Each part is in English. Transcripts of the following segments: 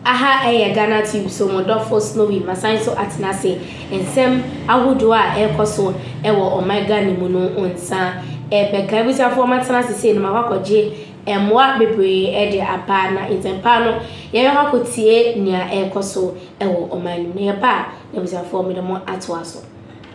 aha Ghanatube so modofo snowy masan so atenase ensem ahodo a ekoso ewo omega ni mu no onsa beka busiafo matenase se no makwakoje emwa bebre de apa na intempa no ye yakotie nia ekoso ewo omani ne ba na busiafo me demo atwaso.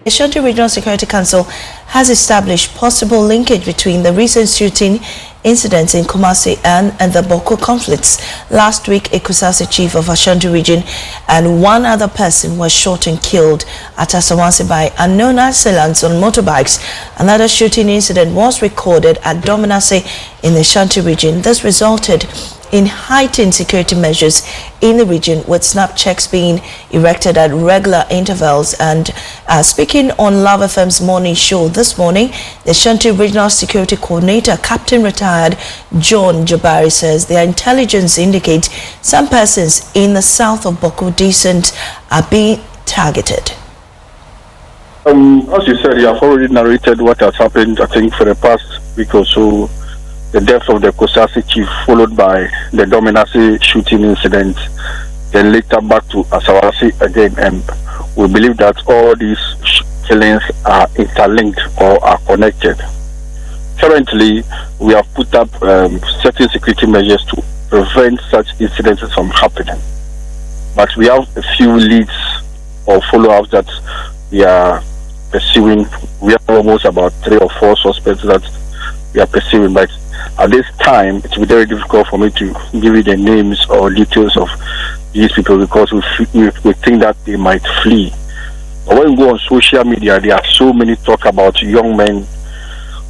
The Ashanti Regional Security Council has established possible linkage between the recent shooting incidents in Kumasi and the Bawku conflicts. Last week, a Kusasi chief of Ashanti region and one other person was shot and killed at Asawasi by unknown assailants on motorbikes. Another shooting incident was recorded at Dominase in the Ashanti region. This resulted in heightened security measures in the region, with snap checks being erected at regular intervals. And speaking on Love FM's morning show this morning, the Ashanti Regional Security Coordinator, Captain Retired John Jabari, says their intelligence indicates some persons in the south of Bawku Decent are being targeted. As you said, you have already narrated what has happened, I think, for the past week or so. The death of the Kusasi chief, followed by the Dominasi shooting incident, then later back to Asawasi again. And we believe that all these killings are interlinked or are connected. Currently, we have put up certain security measures to prevent such incidents from happening. But we have a few leads or follow-ups that we are pursuing. We have almost about 3 or 4 suspects that we are pursuing. But at this time, it will be very difficult for me to give you the names or details of these people because we think that they might flee. But when you go on social media, there are so many talk about young men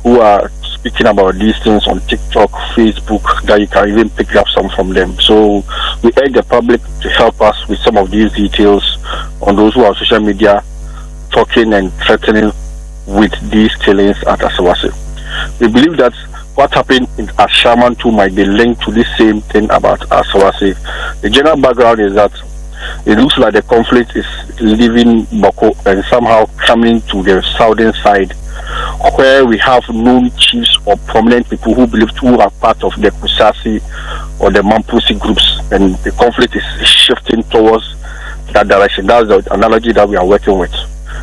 who are speaking about these things on TikTok, Facebook, that you can even pick up some from them. So we urge the public to help us with some of these details on those who are on social media talking and threatening with these killings at Asawasi. We believe that what happened in Ashaman too might be linked to this same thing about Asawasi. The general background is that it looks like the conflict is leaving Bawku and somehow coming to the southern side, where we have known chiefs or prominent people who are part of the Kusasi or the Mampusi groups, and the conflict is shifting towards that direction. That's the analogy that we are working with.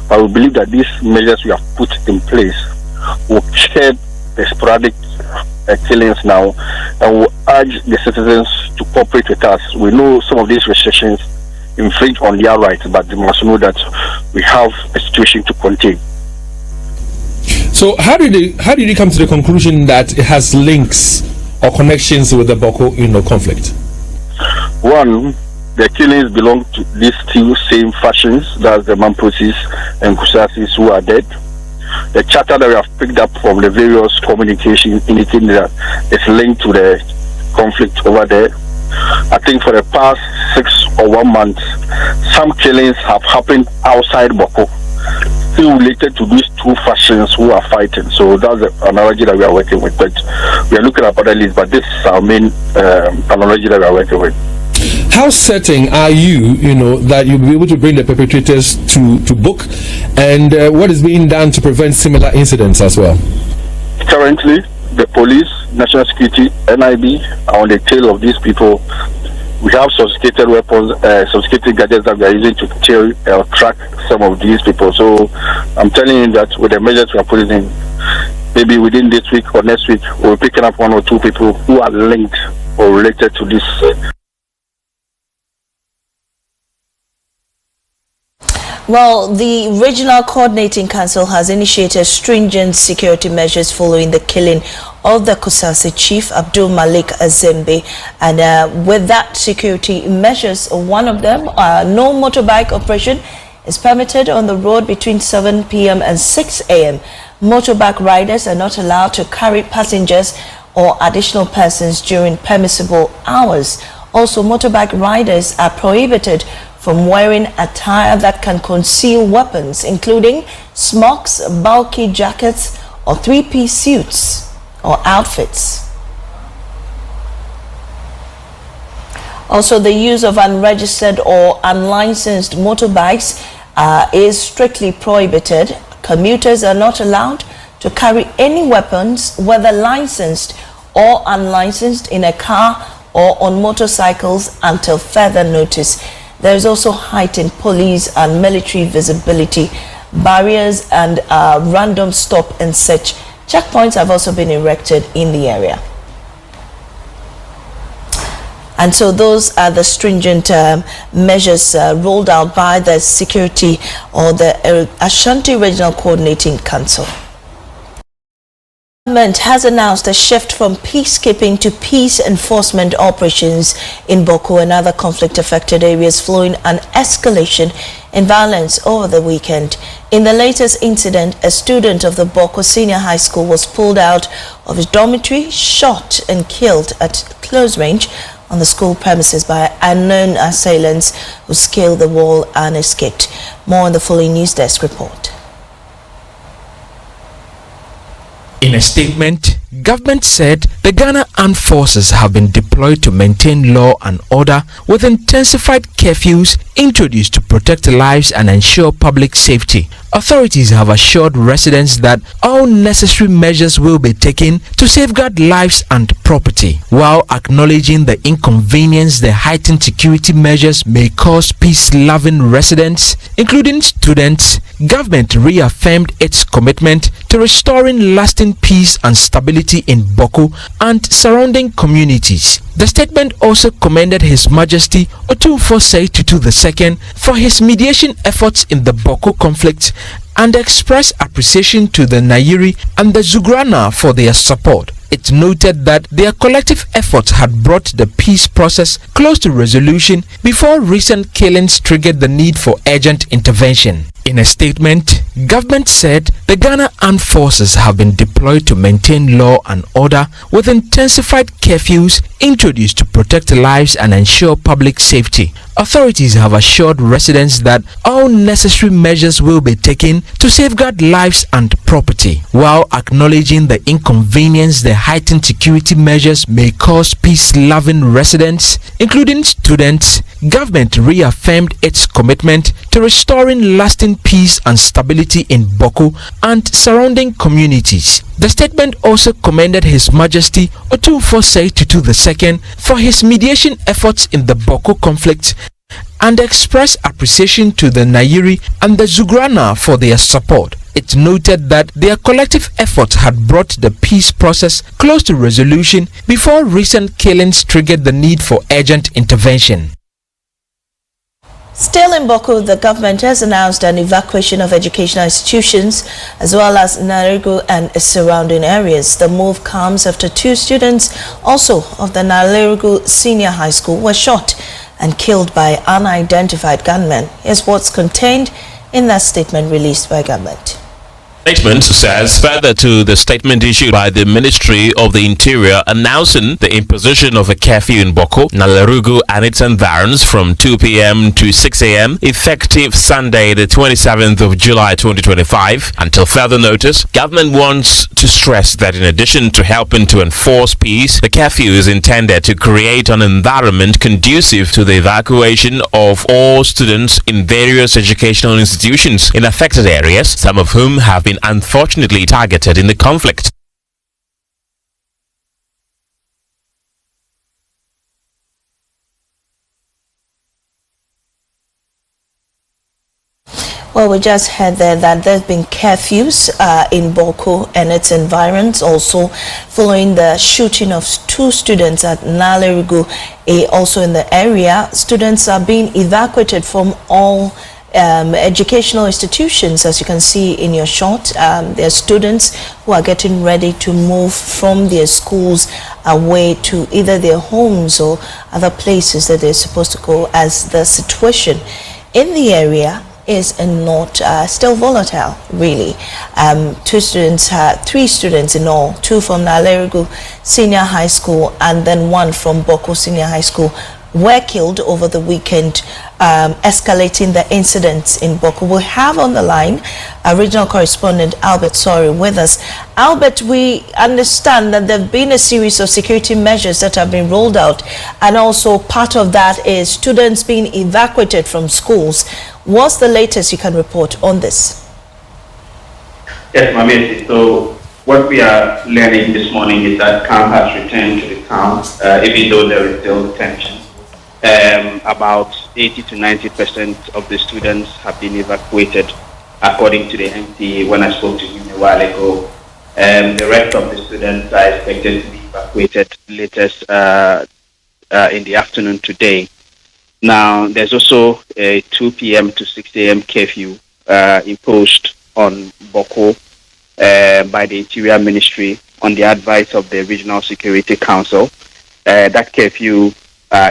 But we believe that these measures we have put in place will curb the sporadic killings now, and will urge the citizens to cooperate with us. We know some of these restrictions infringe on their rights, but they must know that we have a situation to contain. So how did you come to the conclusion that it has links or connections with the Bawku conflict? One, the killings belong to these two same factions, that's the Mampusis and Kusasis who are dead. The charter that we have picked up from the various communications indicating that it's linked to the conflict over there. I think for the past 6 or 1 month, some killings have happened outside Bawku, still related to these two factions who are fighting. So that's the analogy that we are working with. But we are looking at other leads, but this is our main analogy that we are working with. How certain are you, that you'll be able to bring the perpetrators to book, and what is being done to prevent similar incidents as well? Currently, the police, national security, NIB are on the tail of these people. We have sophisticated weapons, sophisticated gadgets that we are using to track some of these people. So I'm telling you that with the measures we are putting in, maybe within this week or next week, we're picking up 1 or 2 people who are linked or related to this. Well, the Regional Coordinating Council has initiated stringent security measures following the killing of the Kusasi chief, Abdul Malik Azembe. And with that security measures, one of them, no motorbike operation is permitted on the road between 7 p.m. and 6 a.m. Motorbike riders are not allowed to carry passengers or additional persons during permissible hours. Also, motorbike riders are prohibited from wearing attire that can conceal weapons, including smocks, bulky jackets, or 3-piece suits or outfits. Also, the use of unregistered or unlicensed motorbikes is strictly prohibited. Commuters are not allowed to carry any weapons, whether licensed or unlicensed, in a car or on motorcycles until further notice. There is also heightened police and military visibility. Barriers and random stop and search checkpoints have also been erected in the area. And so those are the stringent measures rolled out by the security or the Ashanti Regional Coordinating Council. The government has announced a shift from peacekeeping to peace enforcement operations in Bawku and other conflict-affected areas, following an escalation in violence over the weekend. In the latest incident, a student of the Bawku Senior High School was pulled out of his dormitory, shot and killed at close range on the school premises by unknown assailants who scaled the wall and escaped. More on the following news desk report. In a statement, government said the Ghana Armed Forces have been deployed to maintain law and order with intensified curfews introduced to protect lives and ensure public safety. Authorities have assured residents that all necessary measures will be taken to safeguard lives and property, while acknowledging the inconvenience the heightened security measures may cause peace-loving residents, including students. Government reaffirmed its commitment to restoring lasting peace and stability in Bawku and surrounding communities. The statement also commended His Majesty Otumfuo Tutu II for his mediation efforts in the Bawku conflict and expressed appreciation to the Nairi and the Zugrana for their support. It noted that their collective efforts had brought the peace process close to resolution before recent killings triggered the need for urgent intervention. In a statement, government said the Ghana Armed Forces have been deployed to maintain law and order with intensified curfews introduced to protect lives and ensure public safety. Authorities have assured residents that all necessary measures will be taken to safeguard lives and property, while acknowledging the inconvenience the heightened security measures may cause peace-loving residents, including students. Government reaffirmed its commitment to restoring lasting peace and stability in Bawku and surrounding communities. The statement also commended His Majesty Otumfuo Tutu II for his mediation efforts in the Bawku conflict and expressed appreciation to the Nairi and the Zugrana for their support. It noted that their collective efforts had brought the peace process close to resolution before recent killings triggered the need for urgent intervention. Still in Bawku, the government has announced an evacuation of educational institutions as well as Nalerigu and its surrounding areas. The move comes after 2 students also of the Nalerigu Senior High School were shot and killed by unidentified gunmen. Here's what's contained in that statement released by government. Statement says, further to the statement issued by the Ministry of the Interior announcing the imposition of a curfew in Bawku, Nalerigu and its environs from 2 p.m. to 6 a.m. effective Sunday the 27th of July 2025 until further notice, government wants to stress that in addition to helping to enforce peace, the curfew is intended to create an environment conducive to the evacuation of all students in various educational institutions in affected areas, some of whom have been unfortunately targeted in the conflict. Well, we just heard there that there's been curfews in Bawku and its environs, also following the shooting of 2 students at Nalerigu. Also in the area, students are being evacuated from all educational institutions. As you can see in your shot, there are students who are getting ready to move from their schools away to either their homes or other places that they're supposed to go, as the situation in the area is not still volatile, really. 3 students in all, 2 from Nalerigu Senior High School and then 1 from Bawku Senior High School, were killed over the weekend, escalating the incidents in Bawku. We have on the line our regional correspondent Albert Sori with us. Albert, we understand that there have been a series of security measures that have been rolled out, and also part of that is students being evacuated from schools. What's the latest you can report on this? Yes, Mami. So what we are learning this morning is that calm has returned to the town, even though there is still tension. About 80 to 90% of the students have been evacuated, according to the MTA when I spoke to him a while ago. The rest of the students are expected to be evacuated latest in the afternoon today. Now, there's also a 2 p.m. to 6 a.m. curfew imposed on Bawku by the Interior Ministry on the advice of the Regional Security Council. That curfew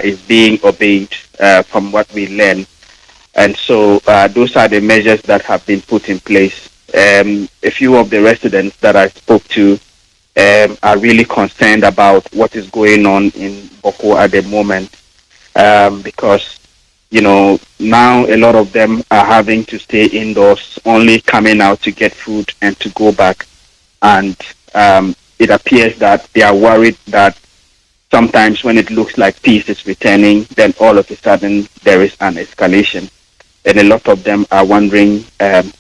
is being obeyed from what we learn. And so those are the measures that have been put in place. A few of the residents that I spoke to are really concerned about what is going on in Bawku at the moment, because, you know, now a lot of them are having to stay indoors, only coming out to get food and to go back. And it appears that they are worried that sometimes when it looks like peace is returning, then all of a sudden there is an escalation. And a lot of them are wondering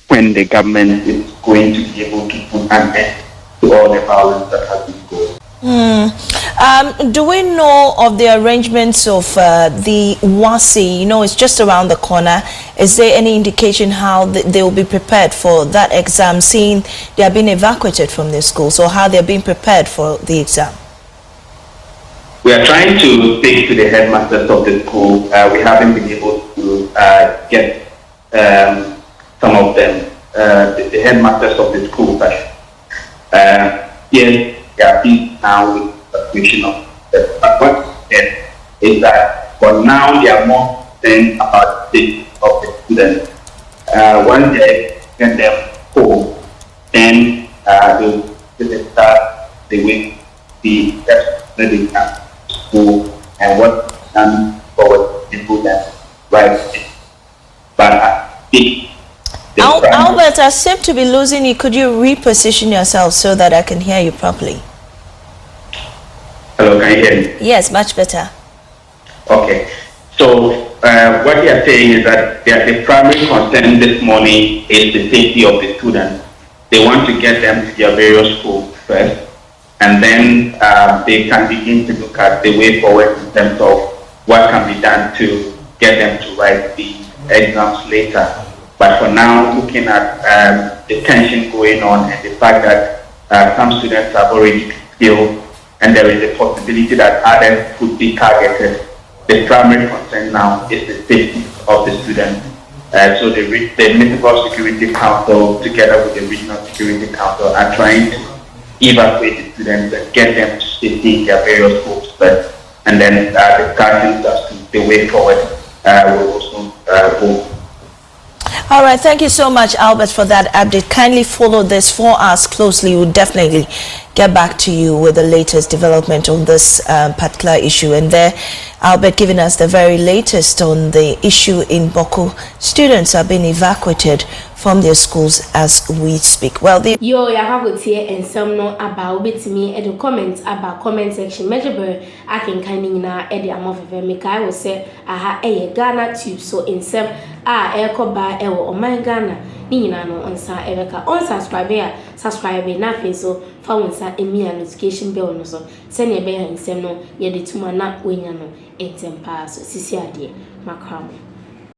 when the government is going to be able to put an end to all the violence that has been going. Do we know of the arrangements of the WASI? You know, it's just around the corner. Is there any indication how they will be prepared for that exam, seeing they are being evacuated from their schools, or how they are being prepared for the exam? We are trying to speak to the headmasters of the school. We haven't been able to get some of them, the headmasters of the school. Yes, they are pleased now with the situation of the what is that for now they are more concerned about the state of the students. Once they get them home, then they start the way the steps that they can school and what can forward to put them right. But I think Albert, I seem to be losing you. Could you reposition yourself so that I can hear you properly? Hello, can you hear me? Yes, much better. Okay. So what they are saying is that the primary concern this morning is the safety of the students. They want to get them to their various schools first, and then they can begin to look at the way forward in terms of what can be done to get them to write the exams later. But for now, looking at the tension going on and the fact that some students have already been killed and there is a possibility that others could be targeted, the primary concern now is the safety of the students. So the Municipal Security Council, together with the Regional Security Council, are trying to evacuate the students and get them to safety in their various schools first. And then discussions as to the way forward will also go. All right, thank you so much, Albert, for that update. Kindly follow this for us closely. We'll definitely get back to you with the latest development on this particular issue. And there, Albert giving us the very latest on the issue in Bawku. Students are being evacuated from their schools as we speak. Well, the yo ya have here and some no about bit me at the comments about comment section measure I can kind na e the amount of me kai will say aha e Ghanatube so in some e ko ba e wo oman Ghana ni nyina no onsa e beka on subscribe na fe so fa wonsa emia notification bell no so send e be nsem no ye de tuma na wenya no entem pa so sisi ade makram.